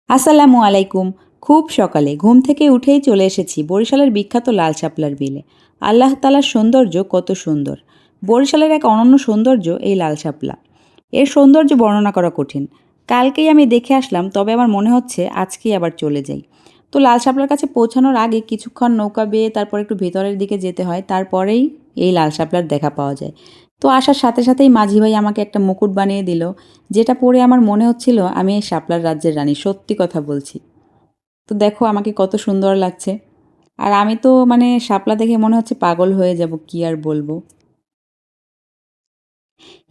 আসসালামু আলাইকুম। খুব সকালে ঘুম থেকে উঠেই চলে এসেছি বরিশালের বিখ্যাত লাল শাপলার বিলে। আল্লাহ তাআলার সৌন্দর্য কত সুন্দর! বরিশালের এক অনন্য সৌন্দর্য এই লাল শাপলা। এর সৌন্দর্য বর্ণনা করা কঠিন। কালকেই আমি দেখে আসলাম, তবে আমার মনে হচ্ছে আজকেই আবার চলে যাই। তো লাল শাপলার কাছে পৌঁছানোর আগে কিছুক্ষণ নৌকা বেয়ে তারপর একটু ভেতরের দিকে যেতে হয়, তারপরেই এই লাল শাপলার দেখা পাওয়া যায়। তো আসার সাথে সাথেই মাঝি ভাই আমাকে একটা মুকুট বানিয়ে দিল, যেটা পরে আমার মনে হচ্ছিল আমি এই শাপলার রাজ্যের রানী, সত্যি কথা বলছি। তো দেখো আমাকে কত সুন্দর লাগছে। আর আমি তো মানে শাপলা দেখে মনে হচ্ছে পাগল হয়ে যাব, কি আর বলবো।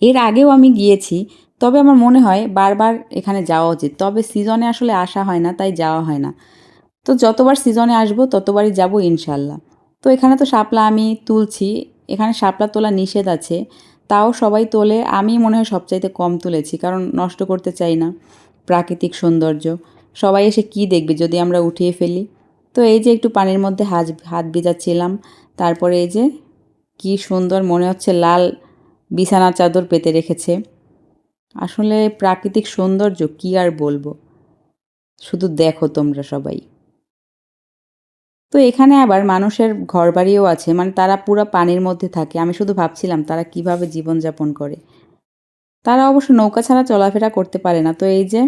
এর আগেও আমি গিয়েছি, তবে আমার মনে হয় বারবার এখানে যাওয়া উচিত, তবে সিজনে আসলে আসা হয় না, তাই যাওয়া হয় না। তো যতবার সিজনে আসবো ততবারই যাব ইনশাল্লাহ। তো এখানে তো শাপলা আমি তুলছি। এখানে শাপলা তোলা নিষেধ আছে, তাও সবাই তোলে। আমি মনে হয় সবচাইতে কম তুলেছি, কারণ নষ্ট করতে চাই না প্রাকৃতিক সৌন্দর্য। সবাই এসে কি দেখবে যদি আমরা উঠিয়ে ফেলি। তো এই যে একটু পানির মধ্যে হাত হাত ভিজাচ্ছিলাম। তারপরে এই যে কি সুন্দর মনে হচ্ছে, লাল বিছানার চাদর পেতে রেখেছে। আসলে প্রাকৃতিক সৌন্দর্য কি আর বলবো, শুধু দেখো তোমরা সবাই। তো এখানে আবার মানুষের ঘরবাড়িও আছে, মানে তারা পুরো পানির মধ্যে থাকে। আমি শুধু ভাবছিলাম তারা কিভাবে জীবনযাপন করে। তারা অবশ্য নৌকা ছাড়া চলাফেরা করতে পারে না। তো এই যে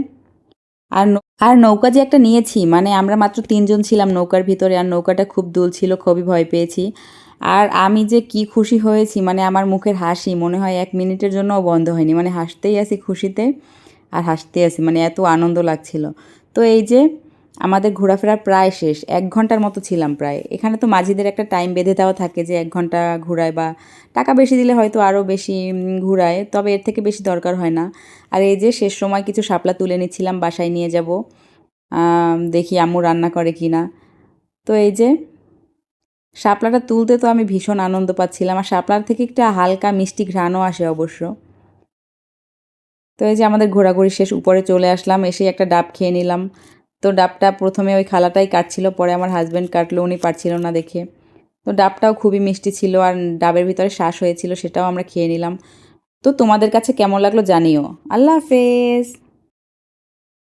আর নৌকা যে একটা নিয়েছি, মানে আমরা মাত্র ৩ জন ছিলাম নৌকার ভিতরে, আর নৌকাটা খুব দুলছিল, খুবই ভয় পেয়েছি। আর আমি যে কি খুশি হয়েছি, মানে আমার মুখের হাসি মনে হয় ১ মিনিটের জন্যও বন্ধ হয়নি। মানে হাসতেই আছি খুশিতে, আর হাসতেই আছি, মানে এত আনন্দ লাগছিল। তো এই যে আমাদের ঘোরাফেরা প্রায় শেষ, ১ ঘন্টার মতো ছিলাম প্রায়। এখানে তো মাঝিদের একটা টাইম বেঁধে দেওয়া থাকে যে ১ ঘন্টা ঘুরায়, বা টাকা বেশি দিলে হয়তো আরও বেশি ঘুরায়, তবে এর থেকে বেশি দরকার হয় না। আর এই যে শেষ সময় কিছু শাপলা তুলে নিচ্ছিলাম, বাসায় নিয়ে যাব। দেখি আম্মু রান্না করে কি না। তো এই যে শাপলাটা তুলতে তো আমি ভীষণ আনন্দ পাচ্ছিলাম, আর শাপলার থেকে একটা হালকা মিষ্টি ঘ্রাণও আসে অবশ্য। তো এই যে আমাদের ঘোরাঘুরি শেষ, উপরে চলে আসলাম, এসে একটা ডাব খেয়ে নিলাম। তো ডাবটা প্রথমে ওই খালাটাই কাটছিল, পরে আমার হাজব্যান্ড কাটলো, উনি পারছিল না দেখে। তো ডাবটাও খুবই মিষ্টি ছিল, আর ডাবের ভিতরে শ্বাস হয়েছিল, সেটাও আমরা খেয়ে নিলাম। তো তোমাদের কাছে কেমন লাগলো জানিও। আল্লাহ হাফেজ।